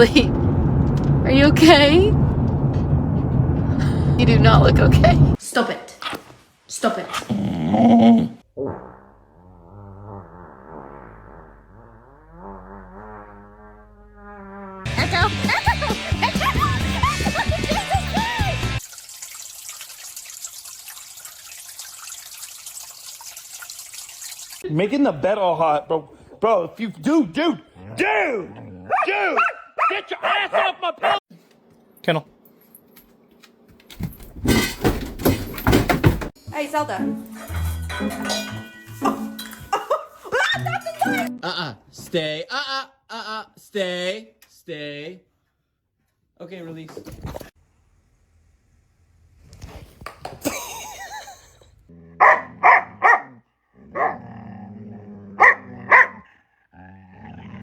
asleep. Are you okay? You do not look okay. Stop it. Stop it. Echo! Echo! Echo! Jesus Christ! Making the bed all hot, bro. Bro, if you dude, get your ass off my pillow. Kennel. Hey, Zelda. Stay. Stay. Stay. Okay, release.